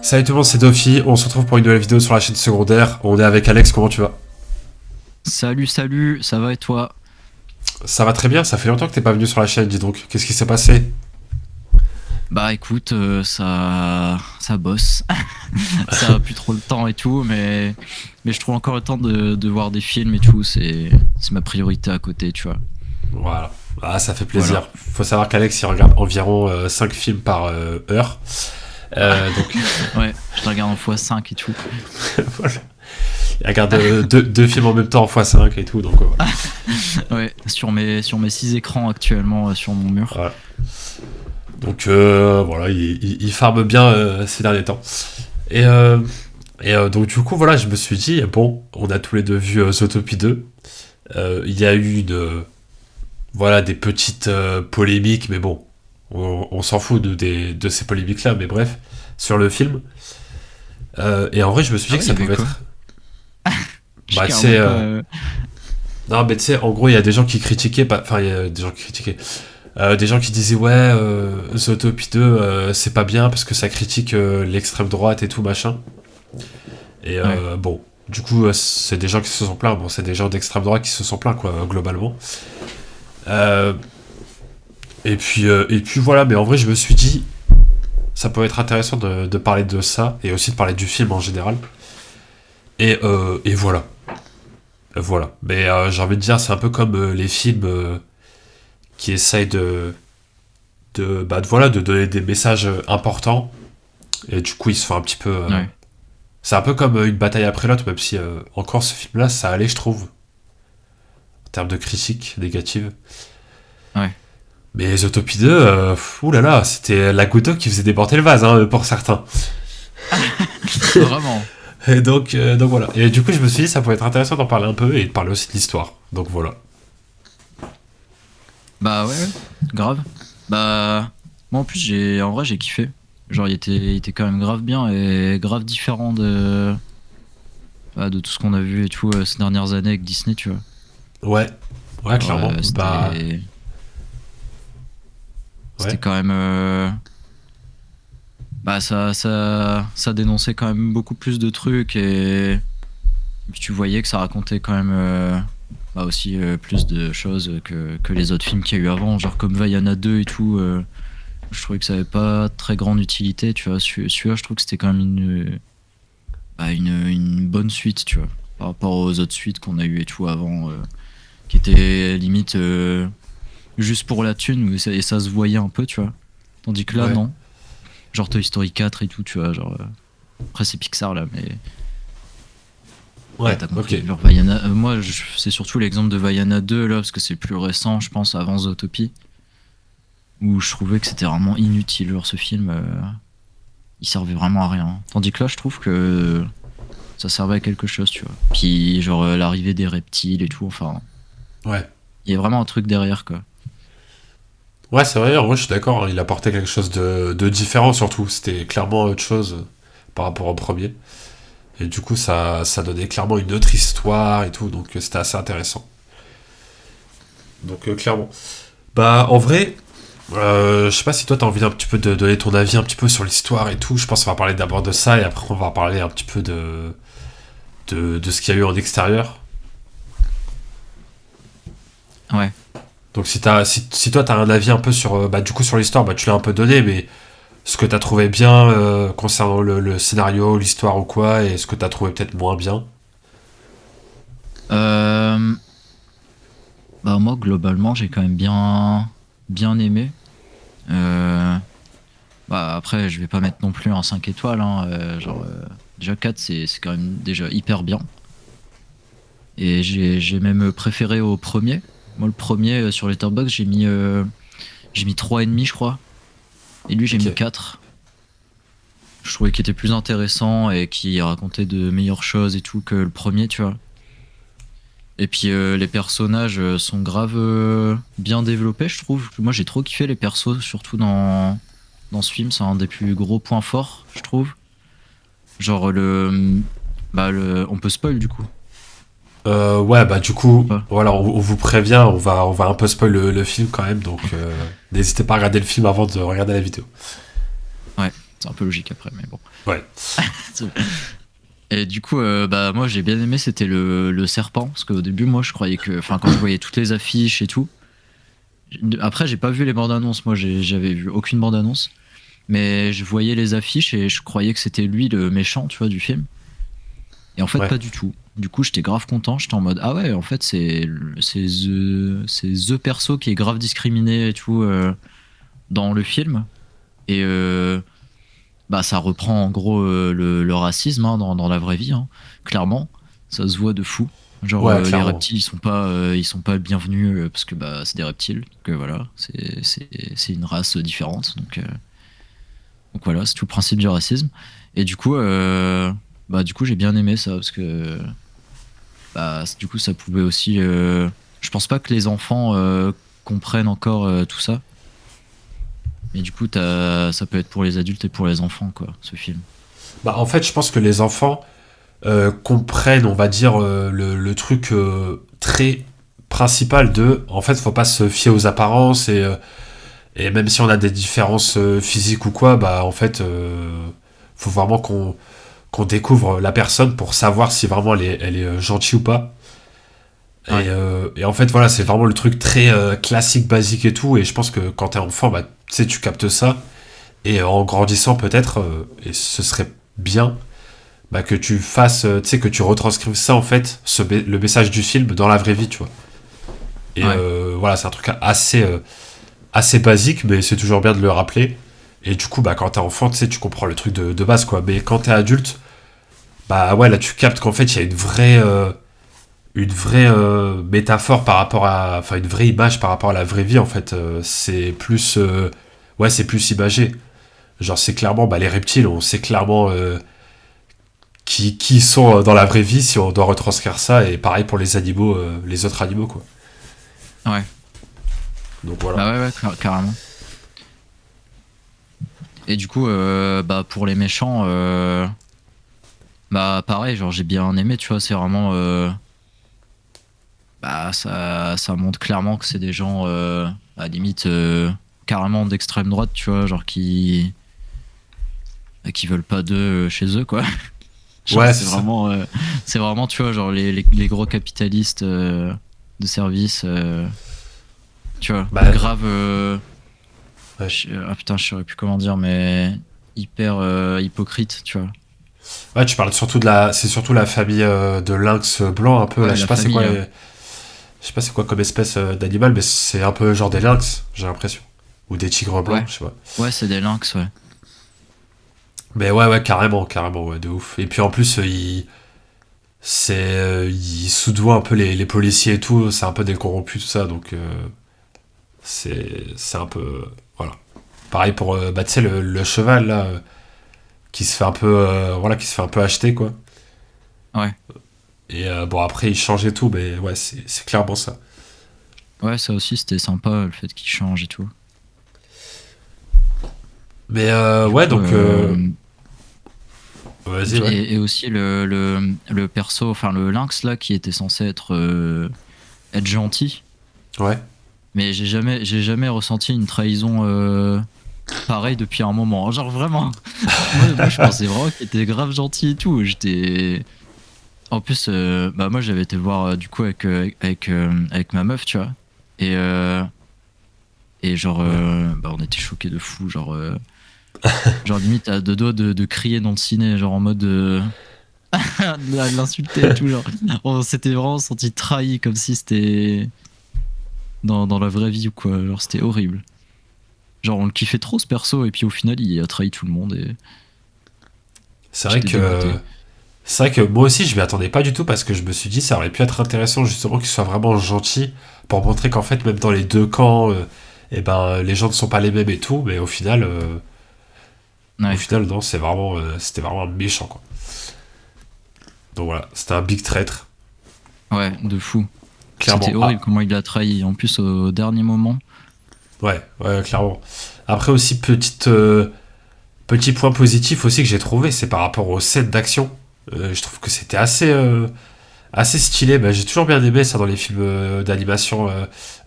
Salut tout le monde, c'est Dofi. On se retrouve pour une nouvelle vidéo sur la chaîne secondaire. On est avec Alex, comment tu vas? Salut, ça va et toi? Ça va très bien, ça fait longtemps que t'es pas venu sur la chaîne, dis donc. Qu'est-ce qui s'est passé? Bah écoute, ça bosse. Ça a plus trop le temps et tout, mais je trouve encore le temps de voir des films et tout. C'est ma priorité à côté, tu vois. Voilà. Ah, ça fait plaisir. Voilà. Faut savoir qu'Alex, il regarde environ 5 films par heure. Donc, Ouais, je les regarde en x5 et tout. voilà. Il regarde deux films en même temps en x5 et tout, donc voilà. Ouais, sur mes 6 écrans actuellement sur mon mur. Voilà. Donc voilà, il farme bien ces derniers temps. Et donc du coup, voilà, je me suis dit, bon, on a tous les deux vu Zootopie 2. Il y a eu voilà, des petites polémiques, mais bon, on s'en fout de ces polémiques-là, mais bref, sur le film. Et en vrai, je me suis dit Ah que ouais, ça il y avait pouvait quoi? être... J'ai Bah, carrément c'est... pas. Non, mais tu sais, en gros, il y a des gens qui critiquaient... Enfin, il y a des gens qui critiquaient... des gens qui disaient, ouais, Zootopie 2, c'est pas bien parce que ça critique l'extrême droite et tout, machin. Et Ouais. bon, du coup, c'est des gens qui se sont plaints. Bon, c'est des gens d'extrême droite qui se sont plaints, quoi, globalement. Euh, et puis voilà, mais en vrai, je me suis dit, ça peut être intéressant de parler de ça et aussi de parler du film en général. Et voilà. Voilà. Mais j'ai envie de dire, c'est un peu comme les films qui essayent voilà, de donner des messages importants. Et du coup, ils se font un petit peu. Ouais. C'est un peu comme une bataille après l'autre, même si encore ce film-là, ça allait, je trouve, en termes de critiques négatives. Ouais. Mais Zootopie 2, oulala, c'était la goutte d'eau qui faisait déborder le vase, hein, pour certains. Vraiment. Et donc voilà. Et du coup, je me suis dit, ça pourrait être intéressant d'en parler un peu et de parler aussi de l'histoire. Donc voilà. Bah ouais, grave. Bah moi en plus en vrai j'ai kiffé. Genre il était quand même grave bien et grave différent de tout ce qu'on a vu et tout ces dernières années avec Disney, tu vois. Ouais, ouais, Genre, clairement. Bah, c'était ouais. quand même bah ça dénonçait quand même beaucoup plus de trucs et puis tu voyais que ça racontait quand même bah aussi plus de choses que les autres films qu'il y a eu avant, genre comme Vaiana 2 et tout. Je trouvais que ça avait pas très grande utilité, tu vois. Celui-là, je trouve que c'était quand même une bonne suite, tu vois, par rapport aux autres suites qu'on a eu et tout avant, qui étaient limite juste pour la thune, et ça se voyait un peu, tu vois. Tandis que là, Ouais. non. Genre Toy Story 4 et tout, tu vois. Genre, après, c'est Pixar là, mais ouais, Ouais, t'as compris. ok. Genre, Vaiana, moi, c'est surtout l'exemple de Vaiana 2 là, parce que c'est le plus récent, je pense, avant Zootopie, où je trouvais que c'était vraiment inutile. Genre, ce film, il servait vraiment à rien. Tandis que là, je trouve que ça servait à quelque chose, tu vois. Puis, genre, l'arrivée des reptiles et tout, enfin, Ouais. il y a vraiment un truc derrière, quoi. Ouais, c'est vrai, en vrai, je suis d'accord, hein, il apportait quelque chose de différent, surtout. C'était clairement autre chose par rapport au premier. Et du coup, ça donnait clairement une autre histoire et tout, donc c'était assez intéressant. Donc, clairement. Bah, en vrai, je sais pas si toi t'as envie un petit peu de donner ton avis un petit peu sur l'histoire et tout. Je pense qu'on va parler d'abord de ça et après on va parler un petit peu de ce qu'il y a eu en extérieur. Ouais. Donc si toi t'as un avis un peu sur bah du coup sur l'histoire, bah tu l'as un peu donné, mais ce que t'as trouvé bien concernant le scénario, l'histoire ou quoi, et ce que t'as trouvé peut-être moins bien. Euh, Bah, moi, globalement, j'ai quand même bien aimé. Euh, Bah, après, je vais pas mettre non plus un 5 étoiles, hein, genre, déjà 4, c'est quand même déjà hyper bien. Et j'ai même préféré au premier. Moi, le premier, sur Letterboxd, j'ai mis 3,5, je crois. Et lui, j'ai Ok. mis 4. Je trouvais qu'il était plus intéressant et qu'il racontait de meilleures choses et tout que le premier, tu vois. Et puis les personnages sont grave bien développés, je trouve. Moi, j'ai trop kiffé les persos, surtout dans ce film. C'est un des plus gros points forts, je trouve. Genre on peut spoil du coup. Ouais, bah du coup, Ouais. voilà, on vous prévient, on va un peu spoil le film quand même, donc n'hésitez pas à regarder le film avant de regarder la vidéo. Ouais. C'est un peu logique après, mais bon. Ouais. Et du coup, bah moi j'ai bien aimé, c'était le serpent, parce qu'au début moi je croyais que, enfin quand je voyais toutes les affiches et tout, après j'ai pas vu les bandes annonces, moi j'avais vu aucune bande annonce, mais je voyais les affiches et je croyais que c'était lui le méchant, tu vois, du film. Et en fait Ouais. pas du tout. Du coup j'étais grave content, j'étais en mode ah ouais en fait c'est the perso qui est grave discriminé et tout dans le film. Et bah ça reprend en gros le racisme hein, dans la vraie vie, hein, clairement. Ça se voit de fou. Genre Ouais, les clairement. reptiles ils sont pas bienvenus parce que bah c'est des reptiles. Que voilà, c'est une race différente. Donc voilà, c'est tout le principe du racisme. Et du coup j'ai bien aimé ça parce que bah du coup ça pouvait aussi. Je pense pas que les enfants comprennent encore tout ça. Mais du coup, ça peut être pour les adultes et pour les enfants, quoi, ce film. Bah, en fait, je pense que les enfants comprennent, on va dire, le truc très principal de. En fait, faut pas se fier aux apparences et même si on a des différences physiques ou quoi, bah, en fait, faut vraiment qu'on découvre la personne pour savoir si vraiment elle est gentille ou pas. Ouais, Et en fait, voilà, c'est vraiment le truc très classique, basique et tout. Et je pense que quand t'es enfant, bah, tu sais, tu captes ça. Et en grandissant, peut-être, et ce serait bien, bah, que tu fasses, tu sais, que tu retranscrives ça, en fait, le message du film dans la vraie vie, tu vois. Et ouais, voilà, c'est un truc assez basique, mais c'est toujours bien de le rappeler. Et du coup, bah, quand t'es enfant, tu sais, tu comprends le truc de base, quoi. Mais quand t'es adulte, bah ouais, là, tu captes qu'en fait, il y a une vraie métaphore par rapport à. Enfin, une vraie image par rapport à la vraie vie, en fait. C'est plus. Ouais, c'est plus imagé. Genre, c'est clairement. Bah, les reptiles, on sait clairement qui sont dans la vraie vie si on doit retranscrire ça. Et pareil pour les animaux, les autres animaux, quoi. ouais. Donc voilà. Bah ouais, carrément. Et du coup, bah pour les méchants, bah pareil, genre j'ai bien aimé, tu vois, c'est vraiment. Bah ça montre clairement que c'est des gens, à la limite, carrément d'extrême droite, tu vois, genre qui veulent pas d'eux chez eux, quoi. Genre Ouais, c'est ça. c'est vraiment, tu vois, genre les gros capitalistes de service, tu vois, Bah, grave. ouais. Ah putain, je saurais plus comment dire, mais hyper hypocrite, tu vois. Ouais, tu parles surtout c'est surtout la famille de lynx blanc un peu là. Ouais, Je sais la pas c'est famille, quoi, là. je sais pas c'est quoi comme espèce d'animal, mais c'est un peu genre des lynx, j'ai l'impression, ou des tigres blancs, Ouais, je sais pas. ouais, c'est des lynx, ouais. Mais ouais, ouais, carrément, carrément, ouais, de ouf. Et puis en plus, il soudoie un peu les policiers et tout. C'est un peu des corrompus tout ça, donc c'est un peu voilà. Pareil pour bah tu sais le cheval là qui se fait un peu voilà qui se fait un peu acheter quoi. Ouais, Et bon après il change et tout, mais ouais c'est clairement ça. ouais, ça aussi c'était sympa, le fait qu'il change et tout. Mais Du ouais coup, donc vas-y ouais. et aussi le perso, enfin le lynx là qui était censé être gentil, Ouais. mais j'ai jamais ressenti une trahison pareille depuis un moment. Genre vraiment, moi je pensais vraiment qu'il était grave gentil et tout. J'étais. En plus, bah moi j'avais été le voir du coup avec ma meuf, tu vois. Et, euh, et genre, Ouais. bah on était choqués de fou, genre limite à deux doigts de crier dans le ciné, genre en mode de l'insulter et tout, genre. On s'était vraiment senti trahi comme si c'était dans la vraie vie ou quoi, genre c'était horrible. Genre on le kiffait trop ce perso et puis au final il a trahi tout le monde et C'est vrai j'étais que dégoûté. c'est vrai que moi aussi je m'y attendais pas du tout parce que je me suis dit ça aurait pu être intéressant justement qu'il soit vraiment gentil pour montrer qu'en fait même dans les deux camps et ben les gens ne sont pas les mêmes et tout, mais au Ouais, final non, c'était vraiment un méchant quoi. Donc voilà, c'était un big traître ouais, de fou. C'était clairement. horrible Ah, comment il l'a trahi. En plus, au dernier moment. ouais, ouais, clairement. Après aussi petit point positif aussi que j'ai trouvé, c'est par rapport aux scènes d'action. Je trouve que c'était assez stylé. Bah, j'ai toujours bien aimé ça dans les films d'animation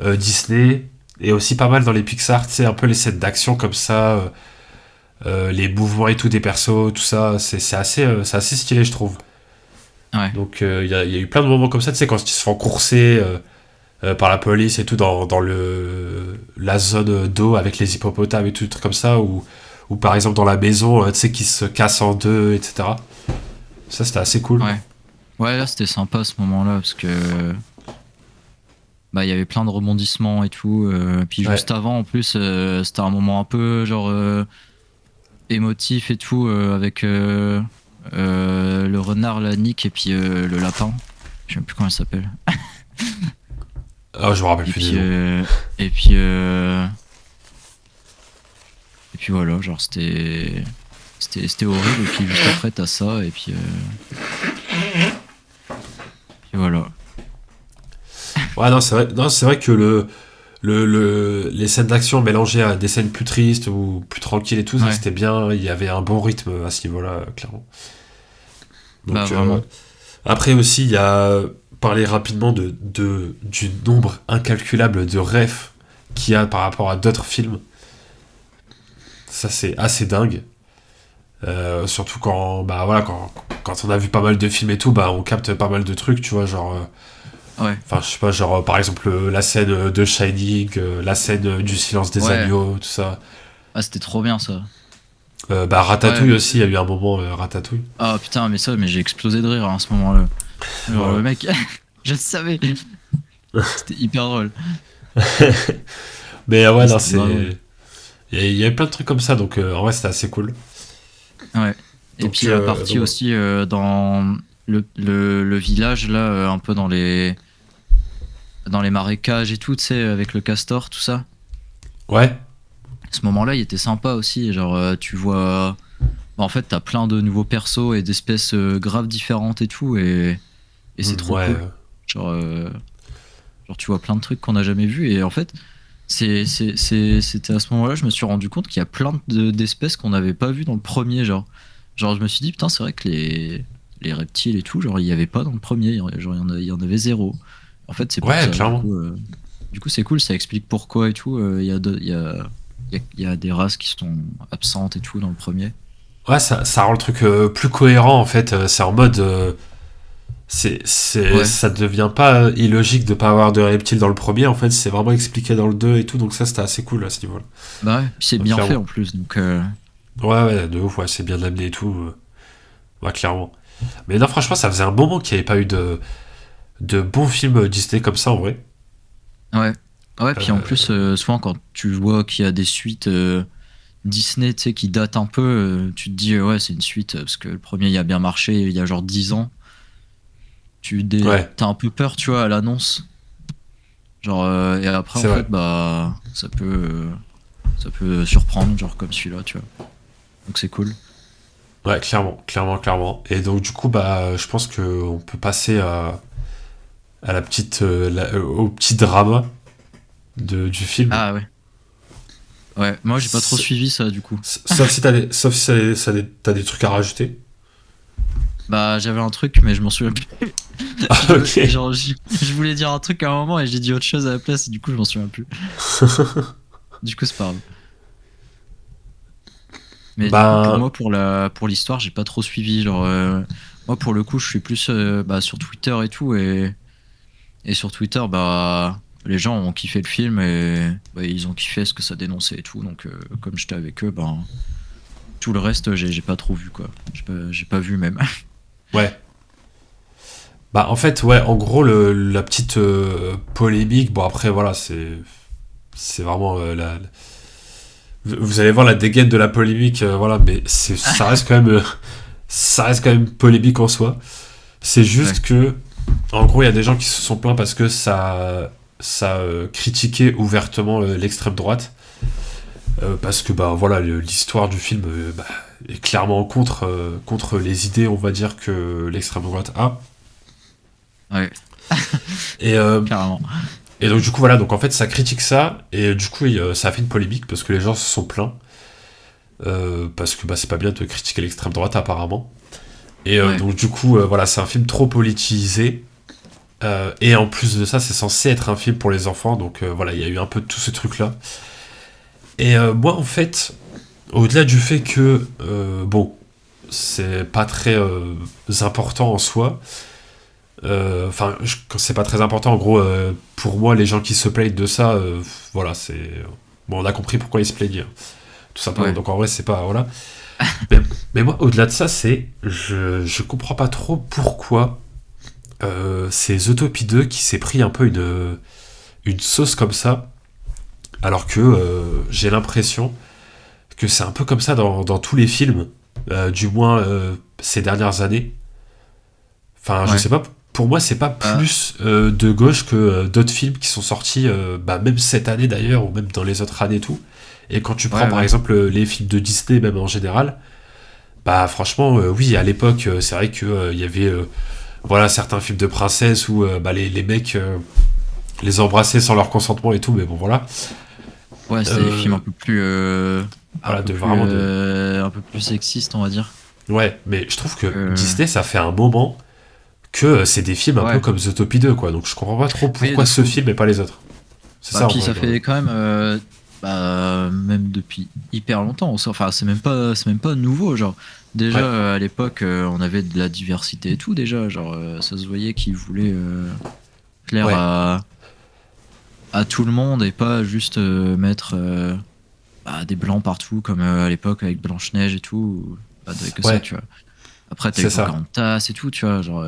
Disney et aussi pas mal dans les Pixar. Tu sais, un peu les scènes d'action comme ça, les mouvements et tout des persos, tout ça, c'est assez stylé, je trouve. Ouais. Donc il y a eu plein de moments comme ça, tu sais, quand ils se font courser par la police et tout dans la zone d'eau avec les hippopotames et tout, des trucs comme ça, ou par exemple dans la maison, tu sais, qui se casse en deux, etc. Ça, c'était assez cool. Ouais. Ouais, là, c'était sympa ce moment-là, parce que bah, il y avait plein de rebondissements et tout. Puis Ouais. juste avant, en plus, c'était un moment un peu genre émotif et tout, avec le renard, la Nick, et puis le lapin. Je sais même plus comment il s'appelle. Ah, je me rappelle Et plus des puis, noms. et puis, et puis voilà, genre c'était horrible. Et puis juste après, t'as ça, et puis voilà. Ouais, non, c'est vrai que les scènes d'action mélangées à des scènes plus tristes ou plus tranquilles et tout, ça Ouais, c'était bien. Il y avait un bon rythme à ce niveau-là, clairement. bah Donc, vraiment. après aussi, il y a parler rapidement du nombre incalculable de refs qu'il y a par rapport à d'autres films. Ça, c'est assez dingue. Surtout quand, bah, voilà, quand on a vu pas mal de films et tout, bah, on capte pas mal de trucs, tu vois, genre. Ouais, Enfin, je sais pas, genre, par exemple, la scène de Shining, la scène du silence des ouais. agneaux, tout ça. Ah, c'était trop bien ça. Bah, Ouais, Ratatouille aussi, il y a eu un moment, Ratatouille. ah putain, mais j'ai explosé de rire à ce moment-là. Genre, Voilà. le mec, je le savais. C'était hyper drôle. Mais ouais, Ah, non, c'était grave drôle. c'est. Il y avait plein de trucs comme ça, donc en vrai, c'était assez cool. Ouais. Et puis la partie Donc voilà. aussi dans le village, là, un peu dans les marécages et tout, tu sais, avec le castor, tout ça. Ouais, Ce moment-là, il était sympa aussi. Genre, tu vois. Bah, en fait, t'as plein de nouveaux persos et d'espèces graves différentes et tout, et c'est trop ouais, cool. Genre, genre, tu vois plein de trucs qu'on n'a jamais vus. Et en fait, c'était à ce moment-là, je me suis rendu compte qu'il y a plein d'espèces qu'on n'avait pas vues dans le premier. Genre, je me suis dit, putain, c'est vrai que les reptiles et tout, genre, il n'y avait pas dans le premier. Genre, il y en avait zéro. En fait, c'est pour ouais, ça. clairement. Du coup, c'est cool, ça explique pourquoi et tout. Il y a des races qui sont absentes et tout dans le premier. Ouais, ça rend le truc plus cohérent en fait. C'est en mode. Ouais, Ça devient pas illogique de pas avoir de reptiles dans le premier. En fait, c'est vraiment expliqué dans le 2 et tout. Donc, ça, c'était assez cool à ce niveau-là. bah ouais, puis c'est Donc, bien fait clairement. en plus. Donc, Ouais, ouais, de ouf, ouais, c'est bien amené et tout. Ouais, clairement. Mais non, franchement, ça faisait un moment qu'il n'y avait pas eu de bons films Disney comme ça en vrai. ouais. Ouais, puis en Euh, plus, souvent quand tu vois qu'il y a des suites Disney, tu sais, qui datent un peu, tu te dis, ouais, c'est une suite, parce que le premier, il a bien marché, il y a genre 10 ans. ouais, T'as un peu peur, tu vois, à l'annonce. Genre, et après, en c'est fait, vrai. bah, ça peut surprendre, genre comme celui-là, tu vois. Donc c'est cool. Ouais, clairement, clairement, clairement. Et donc, du coup, bah, je pense qu'on peut passer à la petite, au petit drama du film. Ah ouais. Ouais, moi, j'ai pas trop S- suivi ça, du coup. Sauf si sauf si t'as des trucs à rajouter. Bah, j'avais un truc, mais je m'en souviens plus. Ah, ok. Genre, je voulais dire un truc à un moment et j'ai dit autre chose à la place et du coup, je m'en souviens plus. Du coup, c'est pas grave. Mais du coup, Ben, moi, pour l'histoire, j'ai pas trop suivi. Genre, moi, pour le coup, je suis plus bah, sur Twitter et tout. Et sur Twitter, bah, les gens ont kiffé le film et bah, ils ont kiffé ce que ça dénonçait et tout. Donc, comme j'étais avec eux, bah, tout le reste, j'ai pas trop vu, quoi. J'ai pas vu même. ouais. Bah, en fait, ouais, en gros, la petite polémique, bon, après, voilà, c'est vraiment vous allez voir la dégaine de la polémique, voilà, mais ça reste quand même, ça reste quand même polémique en soi. C'est Ouais, juste que, en gros, il y a des gens qui se sont plaints parce que ça critiquait ouvertement l'extrême droite. Parce que bah voilà l'histoire du film bah, est clairement contre les idées on va dire que l'extrême droite a ouais, et, euh, carrément. et donc du coup voilà donc en fait ça critique ça et du coup ça a fait une polémique parce que les gens se sont plaints parce que bah, c'est pas bien de critiquer l'extrême droite apparemment et Ouais, donc du coup voilà c'est un film trop politisé et en plus de ça c'est censé être un film pour les enfants donc voilà il y a eu un peu de tout ce truc là et moi en fait au-delà du fait que, bon, c'est pas très important en soi, enfin, quand c'est pas très important, en gros, pour moi, les gens qui se plaignent de ça, voilà, c'est. Bon, on a compris pourquoi ils se plaignaient, hein, tout simplement. Ouais. Donc en vrai, c'est pas. Voilà. Mais, mais moi, au-delà de ça, c'est. Je comprends pas trop pourquoi c'est Zootopie 2 qui s'est pris un peu une sauce comme ça, alors que j'ai l'impression que c'est un peu comme ça dans tous les films, du moins ces dernières années. Enfin, je Ouais. sais pas, pour moi, c'est pas Ah, plus de gauche que d'autres films qui sont sortis, bah, même cette année d'ailleurs, ou même dans les autres années et tout. Et quand tu prends ouais, par ouais. exemple les films de Disney, même en général, bah franchement, oui, à l'époque, c'est vrai qu'il y avait voilà, certains films de princesses où bah, les mecs les embrassaient sans leur consentement et tout, mais bon, voilà. Ouais, c'était des films Euh, voilà, de vraiment de. un peu plus sexistes, on va dire. Ouais, mais je trouve que Que... Disney, ça fait un moment que c'est des films un peu Ouais. comme Zootopie 2, quoi. Donc je comprends pas trop Oui, pourquoi de ce fou. film et pas les autres. C'est Bah, ça en puis vrai. ça fait quand même, même depuis hyper longtemps. Enfin, c'est même pas nouveau, genre. Déjà, Ouais, à l'époque, on avait de la diversité et tout, déjà. Genre, ça se voyait qu'ils voulaient plaire ouais, à tout le monde et pas juste mettre des blancs partout, comme à l'époque avec Blanche-Neige et tout. Pas que ça, ouais, tu vois. Après, t'as eu c'est ça. Pocahontas et tout, tu vois. Genre,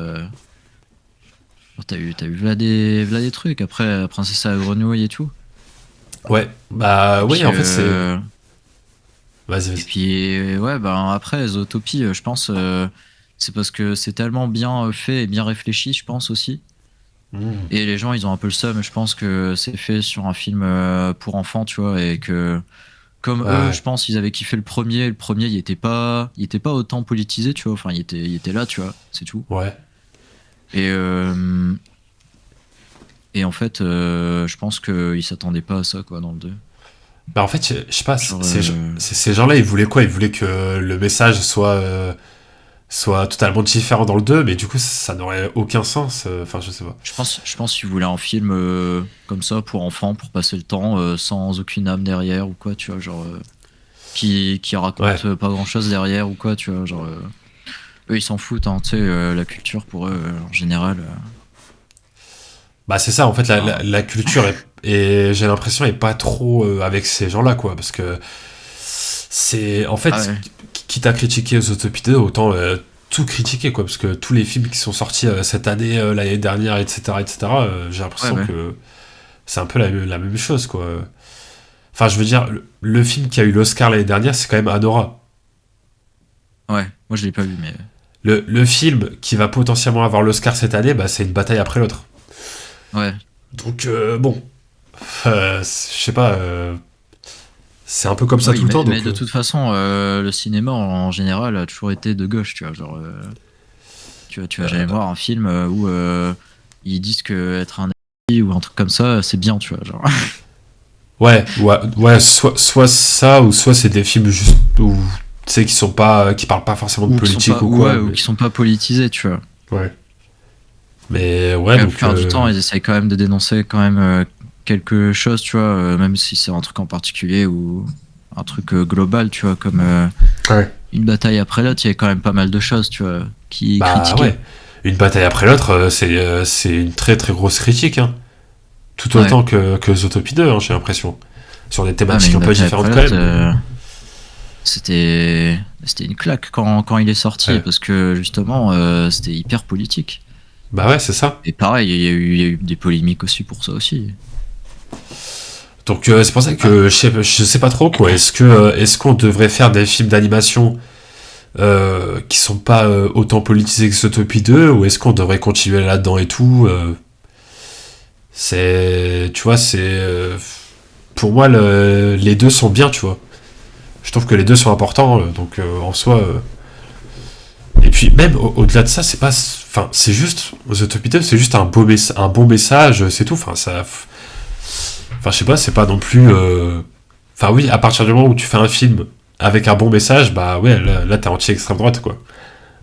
t'as eu v'là des trucs. Après, Princesse à la grenouille et tout. Ouais, bah Et oui, puis, en fait c'est. Vas-y, et vas-y. puis ouais, ben après, Zootopie, je pense, c'est parce que c'est tellement bien fait et bien réfléchi, je pense aussi. Hmm. Et les gens, ils ont un peu le seum, je pense que c'est fait sur un film pour enfants, tu vois, et que comme eux, Ouais, je pense, ils avaient kiffé le premier, il était pas autant politisé, tu vois, enfin, il était là, tu vois, c'est tout. ouais. Et, et en fait, je pense qu'ils s'attendaient pas à ça, quoi, dans le 2. Bah en fait, je sais pas, Genre, ces gens-là, ils voulaient quoi? Ils voulaient que le message soit totalement différent dans le 2, mais du coup, ça n'aurait aucun sens. Enfin, je sais pas. je pense qu'ils voulaient un film comme ça pour enfants, pour passer le temps, sans aucune âme derrière ou quoi, tu vois, genre, qui Ouais. raconte pas grand chose derrière ou quoi, tu vois, genre, eux ils s'en foutent, hein, tu sais, la culture pour eux, en général. Bah c'est ça, en fait, Enfin, la culture j'ai l'impression, est pas trop avec ces gens-là, quoi, parce que c'est, en ah fait, ouais, quitte à critiquer aux Autopideux, autant tout critiquer, quoi, parce que tous les films qui sont sortis cette année, l'année dernière, etc., j'ai ouais, l'impression ouais, que c'est un peu la même chose, quoi. Enfin, je veux dire, le film qui a eu l'Oscar l'année dernière, c'est quand même Anora. ouais, moi je l'ai pas vu, mais Le film qui va potentiellement avoir l'Oscar cette année, bah, c'est une bataille après l'autre. ouais. Donc, bon, je sais pas, c'est un peu comme ça Oui, tout le temps, mais donc de toute façon, le cinéma en général a toujours été de gauche, tu vois. Genre, tu vas jamais voir un film où ils disent que être un nazi ou un truc comme ça, c'est bien, tu vois. Genre. ouais, ouais, ouais, soit ça, ou soit c'est des films juste où, tu sais, qui parlent pas forcément de Ou qui sont politique pas, ou ouais, quoi, ou mais qui sont pas politisés, tu vois. ouais. Mais ouais, Et la donc, plupart du temps, ils essayent quand même de dénoncer quand même quelque chose, tu vois, même si c'est un truc en particulier ou un truc global, tu vois, comme ouais. une bataille après l'autre, il y avait quand même pas mal de choses, tu vois, qui Bah critiquaient. ouais, une bataille après l'autre, c'est une très très grosse critique, hein. Tout Ouais. autant que Zootopie 2, hein, j'ai l'impression. Sur des Ah, mais thématiques une un peu bataille après différentes quand l'autre, même, mais c'était une claque quand il est sorti ouais. parce que justement c'était hyper politique. Bah ouais, c'est ça. Et pareil, il y a eu des polémiques aussi pour ça aussi. Donc c'est pour ça Ah, que je sais pas trop quoi. Est-ce qu'on devrait faire des films d'animation qui sont pas autant politisés que Zootopie 2, ou est-ce qu'on devrait continuer là-dedans et tout c'est, tu vois, c'est pour moi les deux sont bien, tu vois. Je trouve que les deux sont importants, donc en soi. Et puis même au-delà de ça, c'est pas, enfin c'est juste Zootopie 2, c'est juste un bon message, c'est tout. Enfin ça, enfin je sais pas, c'est pas non plus. Enfin oui, à partir du moment où tu fais un film avec un bon message, bah ouais, là t'es anti-extrême droite, quoi.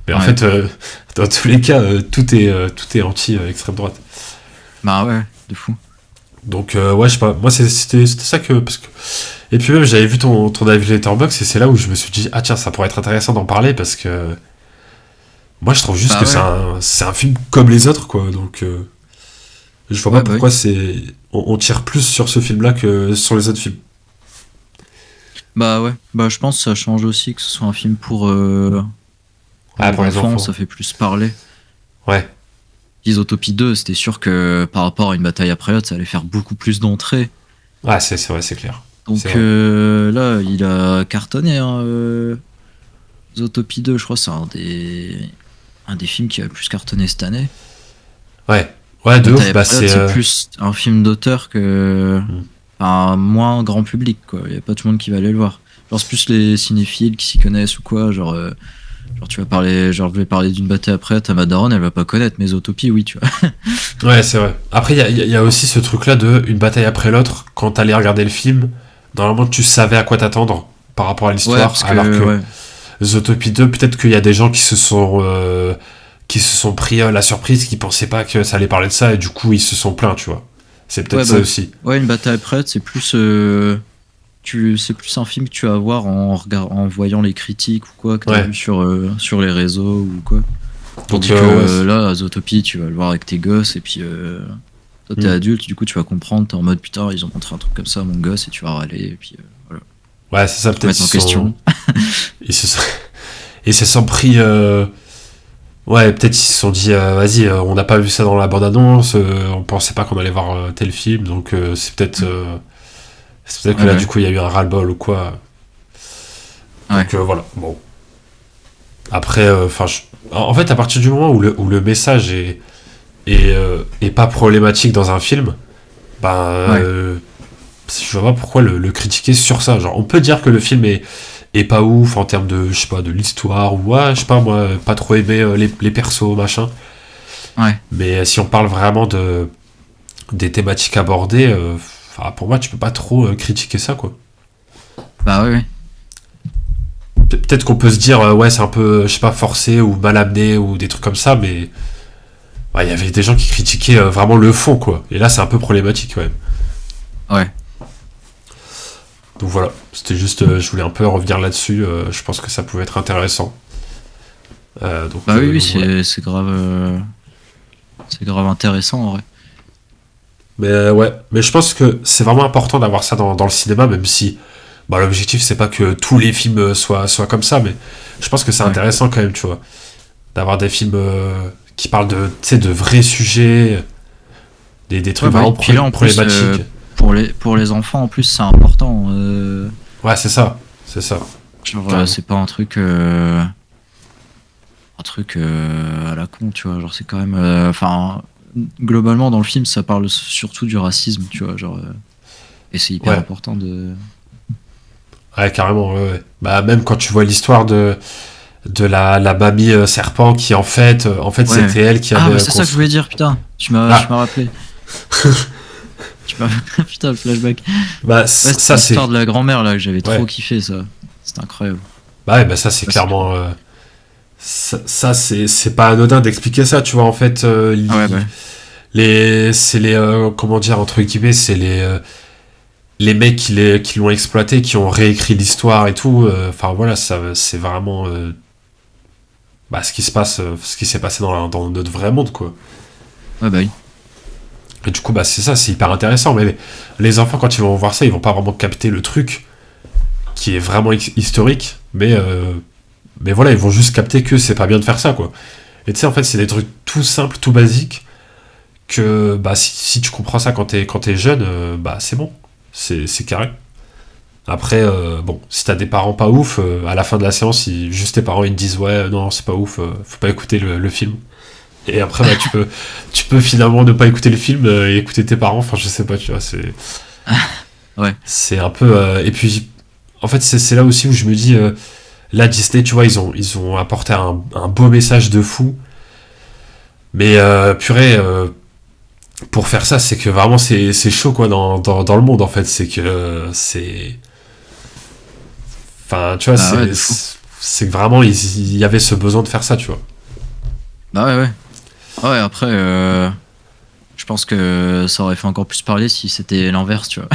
Mais en ouais. fait, dans tous les cas, tout est anti-extrême droite. Bah ouais, de fou. Donc, ouais, je sais pas. Moi, c'était ça que. Parce que... Et puis même, j'avais vu ton avis Letterboxd et c'est là où je me suis dit, ah tiens, ça pourrait être intéressant d'en parler parce que. Moi, je trouve juste Bah que ouais, c'est un film comme les autres, quoi. Donc, je vois pas ouais, bah oui. pourquoi on tire plus sur ce film-là que sur les autres films. Bah ouais, bah je pense que ça change aussi que ce soit un film Ah, pour pour les enfants, enfants. ça fait plus parler. Ouais. Isotopie 2, c'était sûr que par rapport à une bataille après l'autre, ça allait faire beaucoup plus d'entrées. Ah, c'est vrai, c'est clair. C'est Donc vrai. là, il a cartonné, hein, Zootopie 2, je crois, c'est un des films qui a le plus cartonné cette année. Ouais. Ouais, de Bataille ouf, bah après l'autre, c'est. c'est plus un film d'auteur que. Hmm. Enfin, moins grand public, quoi. Il y a pas tout le monde qui va aller le voir. Genre, c'est plus les cinéphiles qui s'y connaissent ou quoi. Genre tu vas parler. Genre, je vais parler d'une bataille après, ta Madaron, elle va pas connaître, mais Zootopie, oui, tu vois. Ouais, c'est vrai. Après, il y a aussi ce truc-là de une bataille après l'autre. Quand t'allais regarder le film, normalement, tu savais à quoi t'attendre par rapport à Ouais, l'histoire. parce Alors que, que ouais. Zootopie 2, peut-être qu'il y a des gens qui se sont pris la surprise, qui pensaient pas que ça allait parler de ça, et du coup, ils se sont plaints, tu vois. C'est peut-être Ouais, ça bah, aussi. ouais, une bataille après l'autre, c'est plus. C'est plus un film que tu vas voir en voyant les critiques ou quoi que t'as Ouais. vu sur les réseaux ou quoi. Donc, Tandis que ouais. là, à Zootopie, tu vas le voir avec tes gosses et puis toi t'es Hmm. adulte, du coup tu vas comprendre, t'es en mode putain, ils ont montré un truc comme ça à mon gosse et tu vas râler et puis voilà, Ouais, c'est ça, te peut-être remettre en question. ils se sont, ils se sont pris. Ouais, peut-être ils se sont dit, vas-y, on n'a pas vu ça dans la bande-annonce, on pensait pas qu'on allait voir tel film, donc c'est peut-être que Ouais, là, bah du coup, il y a eu un ras-le-bol ou quoi. ouais. Ouais. Donc voilà, bon. Après, enfin, en fait, à partir du moment où le message est pas problématique dans un film, ben, Ouais. je vois pas pourquoi le critiquer sur ça. Genre, on peut dire que le film est pas ouf en termes de, je sais pas, de l'histoire ou, ouais, je sais pas, moi, pas trop aimé les persos, machin. Ouais. Mais si on parle vraiment des thématiques abordées, pour moi, tu peux pas trop critiquer ça, quoi. Bah ouais, ouais. Peut-être qu'on peut se dire, ouais, c'est un peu, je sais pas, forcé ou mal amené ou des trucs comme ça, mais ouais, il y avait des gens qui critiquaient vraiment le fond, quoi. Et là, c'est un peu problématique, ouais. Ouais. Donc voilà, c'était juste, je voulais un peu revenir là-dessus. Je pense que ça pouvait être intéressant. Bah oui, oui, Donc voilà. c'est grave intéressant en vrai. Mais ouais, mais je pense que c'est vraiment important d'avoir ça dans le cinéma, même si bah, l'objectif c'est pas que tous les films soient comme ça, mais je pense que c'est Ouais. intéressant quand même, tu vois, d'avoir des films qui parlent de, tu sais, de vrais sujets, des Ouais, trucs bah vraiment oui. Puis là en plus problématiques. pour les enfants en plus c'est important. Ouais, c'est ça, Genre carrément. c'est pas un truc à la con, tu vois. Genre, c'est quand même. Enfin, globalement, dans le film, ça parle surtout du racisme, tu vois. Genre, et c'est hyper Ouais, important de. ouais, carrément, ouais, ouais. Bah même quand tu vois l'histoire de la mamie serpent qui en fait Ouais. c'était elle qui Ah, avait bah, c'est ça que je construit. voulais dire, putain. Tu Ah, m'as rappelé. Tu m'as. Putain, le flashback. bah Ouais, c'était ça c'est, l'histoire de la grand-mère, là, que j'avais trop ouais, kiffé, ça. C'était incroyable. bah ouais, bah ça c'est Ouais, c'est clairement, ça c'est pas anodin d'expliquer ça, tu vois, en fait, ah ouais, bah. c'est les, comment dire, entre guillemets, c'est les mecs qui l'ont exploité, qui ont réécrit l'histoire et tout, enfin voilà, ça, c'est vraiment, bah, ce qui se passe, ce qui s'est passé dans notre vrai monde, quoi. Ouais, bah oui. Et du coup, bah, c'est ça, c'est hyper intéressant, mais les enfants, quand ils vont voir ça, ils vont pas vraiment capter le truc qui est vraiment historique, mais voilà, ils vont juste capter que c'est pas bien de faire ça, quoi. Et tu sais, en fait, c'est des trucs tout simples, tout basiques, que bah, si tu comprends ça quand t'es jeune, bah c'est bon, c'est carré. Après, bon, si t'as des parents pas ouf, à la fin de la séance, juste tes parents ils te disent ouais, non, c'est pas ouf, faut pas écouter le film. Et après, bah, tu peux finalement ne pas écouter le film et écouter tes parents, enfin, je sais pas, tu vois, Ouais. c'est un peu. Et puis, en fait, c'est là aussi où je me dis, là, Disney, tu vois, ils ont apporté un beau message de fou, mais purée, pour faire ça, c'est que vraiment c'est chaud quoi dans le monde en fait. C'est que c'est. Enfin, tu vois, Bah ouais, de fou. c'est que vraiment il y avait ce besoin de faire ça, tu vois. Bah ouais, ouais. Ah ouais, après, je pense que ça aurait fait encore plus parler si c'était l'inverse, tu vois.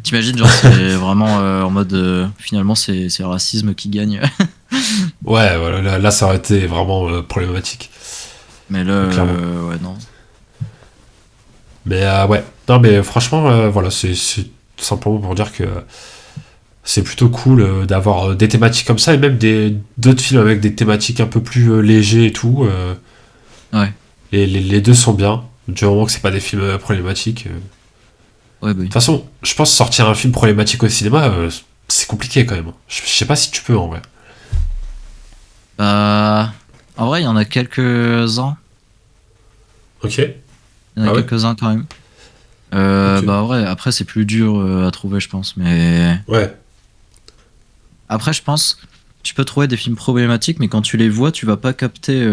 T'imagines, genre, c'est vraiment en mode. Finalement, c'est le racisme qui gagne. Ouais, voilà, là, ça aurait été vraiment problématique. Mais là, Clairement. ouais, non. Mais ouais, non, mais franchement, voilà, c'est tout simplement pour dire que c'est plutôt cool d'avoir des thématiques comme ça et même d'autres films avec des thématiques un peu plus légers et tout. Ouais, Les deux sont bien, du moment que c'est pas des films problématiques. ouais, bah De oui. toute façon, je pense sortir un film problématique au cinéma, c'est compliqué quand même. Je sais pas si tu peux en vrai. Bah, en vrai, il y en a quelques-uns. Ok. Il y en a Ah ouais. quelques-uns quand même. Ok. Bah, ouais, après, c'est plus dur à trouver, je pense. Mais Ouais. après, je pense, tu peux trouver des films problématiques, mais quand tu les vois, tu vas pas capter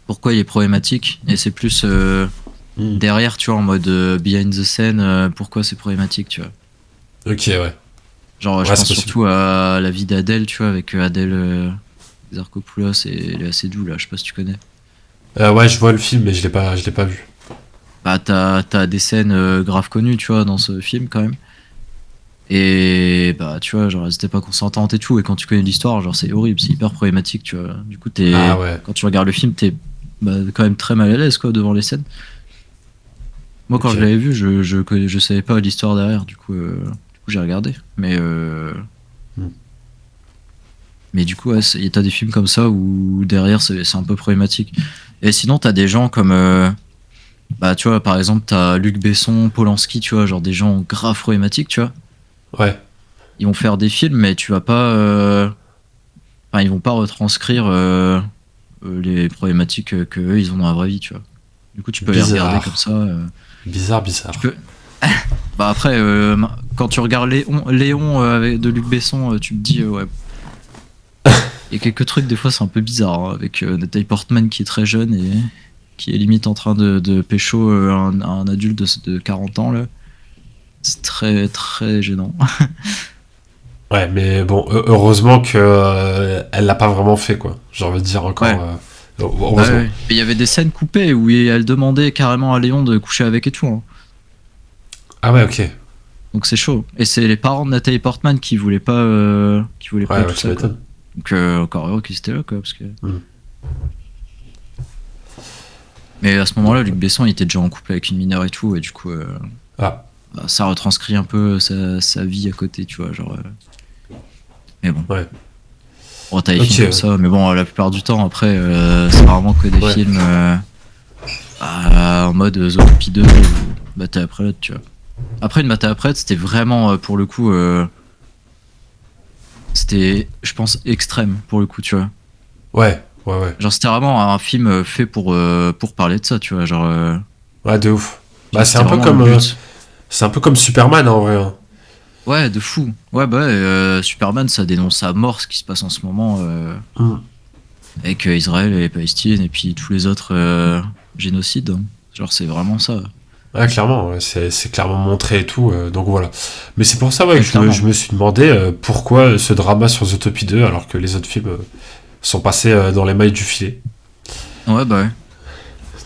pourquoi il est problématique. Et c'est plus Hmm. derrière, tu vois, en mode behind the scene, pourquoi c'est problématique, tu vois. Ok, ouais. Genre, je Ouais, c'est pense possible. surtout à la vie d'Adèle, tu vois, avec Adèle Exarchopoulos et Léa Seydoux, là, je sais pas si tu connais. Ouais, je vois le film, mais je l'ai pas vu. Bah, t'as des scènes grave connues, tu vois, dans ce film, quand même. Et bah, tu vois, genre, elles étaient pas consentantes et tout. Et quand tu connais l'histoire, genre, c'est horrible, c'est hyper problématique, tu vois. Du coup, Ah ouais. quand tu regardes le film, t'es bah, quand même très mal à l'aise, quoi, devant les scènes. Moi, quand Ok. je l'avais vu, je savais pas l'histoire derrière, du coup, j'ai regardé. Hmm. Mais du coup, ouais, t'as des films comme ça où derrière, c'est un peu problématique. Et sinon, t'as des gens comme. Bah, tu vois, par exemple, t'as Luc Besson, Polanski, tu vois, genre des gens grave problématiques, tu vois. Ouais. Ils vont faire des films, mais tu vas pas. Enfin, ils vont pas retranscrire les problématiques que eux, ils ont dans la vraie vie, tu vois. Du coup, tu peux les regarder comme Bizarre. ça. Bizarre, Tu bizarre. peux. Bah, après, quand tu regardes Léon de Luc Besson, tu te dis, ouais. Il y a quelques trucs, des fois, c'est un peu bizarre, hein, avec Nathalie Portman qui est très jeune et qui est limite en train de pécho un adulte de 40 ans, là. C'est très, très gênant. Ouais, mais bon, heureusement que elle l'a pas vraiment fait, quoi. J'ai envie de dire Ouais. encore. Bah Heureusement. ouais. Mais il y avait des scènes coupées où elle demandait carrément à Léon de coucher avec et tout, hein. Ah ouais, ok. Donc c'est chaud. Et c'est les parents de Nathalie Portman qui voulaient pas Ouais, et ouais, tout tu ça, quoi. m'étonnes. Donc encore heureux qu'ils étaient là, quoi. Hmm. Mais à ce moment-là, Luc Besson il était déjà en couple avec une mineure et tout, et du coup, Ah, bah, ça retranscrit un peu sa vie à côté, tu vois. Genre, mais bon. ouais. Bon, t'as des Ok, films comme ça, mais bon, la plupart du temps, après, c'est vraiment que des ouais. films en mode Zootopie 2 ou Bataille après l'autre, tu vois. Après, une Bataille après, c'était vraiment, pour le coup, c'était, je pense, extrême, pour le coup, tu vois. Ouais, ouais, ouais. Genre, c'était vraiment un film fait pour parler de ça, tu vois. Genre, Ouais, de ouf. Bah, genre, c'était vraiment le but. c'est un peu comme Superman, en vrai, hein. Ouais, de fou. Ouais, bah ouais, Superman, ça dénonce à mort ce qui se passe en ce moment Hmm. avec Israël et Palestine et puis tous les autres génocides, hein. Genre, c'est vraiment ça. Ouais, clairement, ouais, c'est clairement montré et tout, donc voilà. Mais c'est pour ça, ouais, Ouais, que clairement. je me suis demandé pourquoi ce drama sur Zootopie 2, alors que les autres films sont passés dans les mailles du filet. Ouais, bah ouais.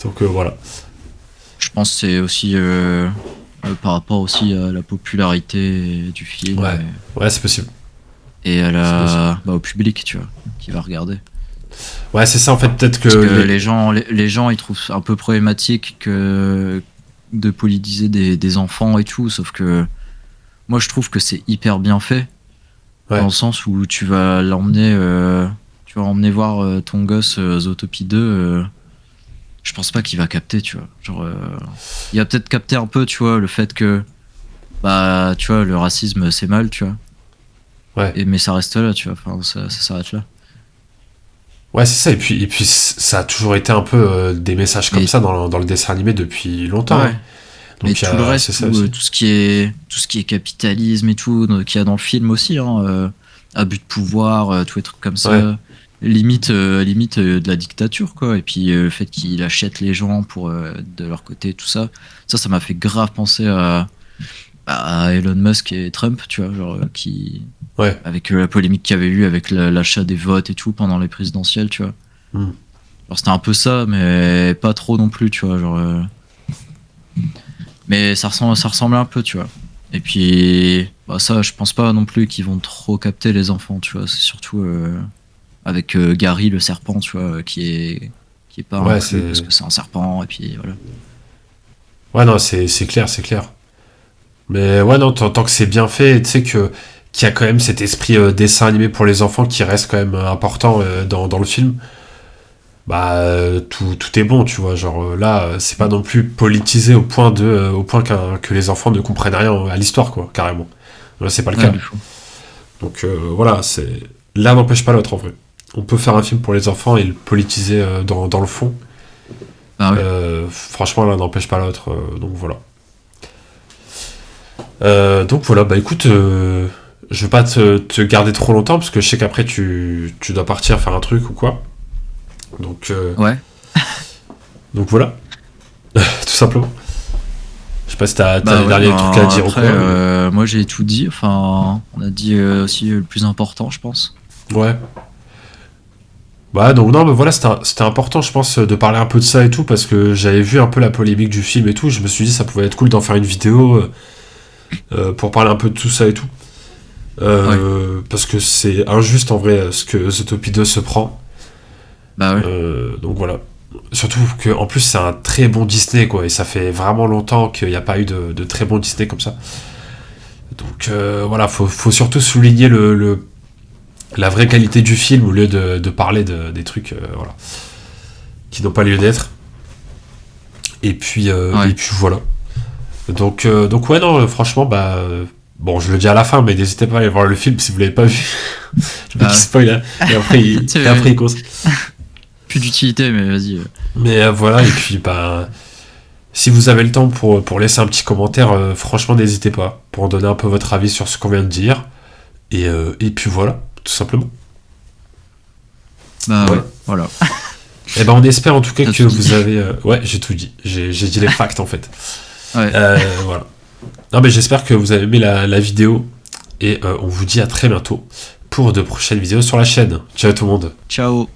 Donc voilà. Je pense que c'est aussi par rapport aussi à la popularité du film Ouais, ouais, c'est possible. et à C'est possible. bah, au public, tu vois, qui va regarder. Ouais, c'est ça, en fait, peut-être que Parce que les gens, ils trouvent un peu problématique de politiser des enfants et tout, sauf que moi, je trouve que c'est hyper bien fait, dans Ouais, le sens où tu vas emmener voir ton gosse Zootopie 2, je pense pas qu'il va capter, tu vois. Genre, il va peut-être capter un peu, tu vois, le fait que, bah, tu vois, le racisme, c'est mal, tu vois. ouais. Mais ça reste là, tu vois, enfin, ça s'arrête là. Ouais, c'est ça, et puis ça a toujours été un peu des messages comme Mais, ça dans le dessin animé depuis longtemps, ouais. hein. Mais Donc tout le c'est reste, ça aussi. tout ce qui est capitalisme et tout, qu'il y a dans le film aussi, hein, abus de pouvoir, tous les trucs comme Ouais, ça, limite de la dictature, quoi. Et puis le fait qu'il achète les gens pour de leur côté, tout ça, ça m'a fait grave penser à Elon Musk et Trump, tu vois, genre ouais. avec la polémique qu'il y avait eu avec l'achat des votes et tout pendant les présidentielles, tu vois. Hmm. Genre, c'était un peu ça, mais pas trop non plus, tu vois. Genre, mais ça ressemblait un peu, tu vois. Et puis, bah, ça, je pense pas non plus qu'ils vont trop capter les enfants, tu vois. C'est surtout avec Gary, le serpent, tu vois, qui est pas Ouais, inclus c'est. parce que c'est un serpent, et puis voilà. Ouais, non, c'est clair, c'est clair. Mais ouais, non, tant que c'est bien fait, tu sais qu'il y a quand même cet esprit dessin animé pour les enfants qui reste quand même important dans le film. Bah, tout est bon, tu vois. Genre là, c'est pas non plus politisé au point que les enfants ne comprennent rien à l'histoire, quoi, carrément. Là, c'est pas le Ouais, cas. du coup. Donc voilà, c'est l'un n'empêche pas l'autre en vrai. On peut faire un film pour les enfants et le politiser dans le fond. Bah ouais. Franchement, l'un n'empêche pas l'autre. Donc voilà. Donc voilà, bah écoute, je vais pas te garder trop longtemps parce que je sais qu'après tu dois partir faire un truc ou quoi. Donc, Ouais. donc voilà, tout simplement. Je sais pas si t'as Bah des ouais, derniers trucs à ben dire ou après, quoi. moi j'ai tout dit. Enfin, on a dit aussi le plus important, je pense. Ouais. Bah donc non, mais voilà, c'était important, je pense, de parler un peu de ça et tout parce que j'avais vu un peu la polémique du film et tout. Je me suis dit ça pouvait être cool d'en faire une vidéo pour parler un peu de tout ça et tout. Ouais. Parce que c'est injuste en vrai ce que Zootopie 2 se prend. Bah ouais. Donc voilà. Surtout que en plus c'est un très bon Disney quoi, et ça fait vraiment longtemps qu'il n'y a pas eu de très bon Disney comme ça. Donc voilà, faut surtout souligner la vraie qualité du film au lieu de parler des trucs voilà, qui n'ont pas lieu d'être. Ouais. Et puis voilà. Donc ouais non, franchement bah bon je le dis à la fin, mais n'hésitez pas à aller voir le film si vous l'avez pas vu. Le mec Bah qui ouais. spoil hein, et après Tu et après sais, il cause. plus d'utilité, mais vas-y. Mais voilà, et puis bah si vous avez le temps pour laisser un petit commentaire, franchement, n'hésitez pas pour donner un peu votre avis sur ce qu'on vient de dire. Et puis voilà, tout simplement. Bah ouais. Voilà. Voilà. Et ben on espère en tout cas T'as que tout dit. vous avez. Ouais, j'ai tout dit. J'ai dit les facts en fait. Ouais. Voilà. Non, mais j'espère que vous avez aimé la vidéo. Et on vous dit à très bientôt pour de prochaines vidéos sur la chaîne. Ciao tout le monde. Ciao.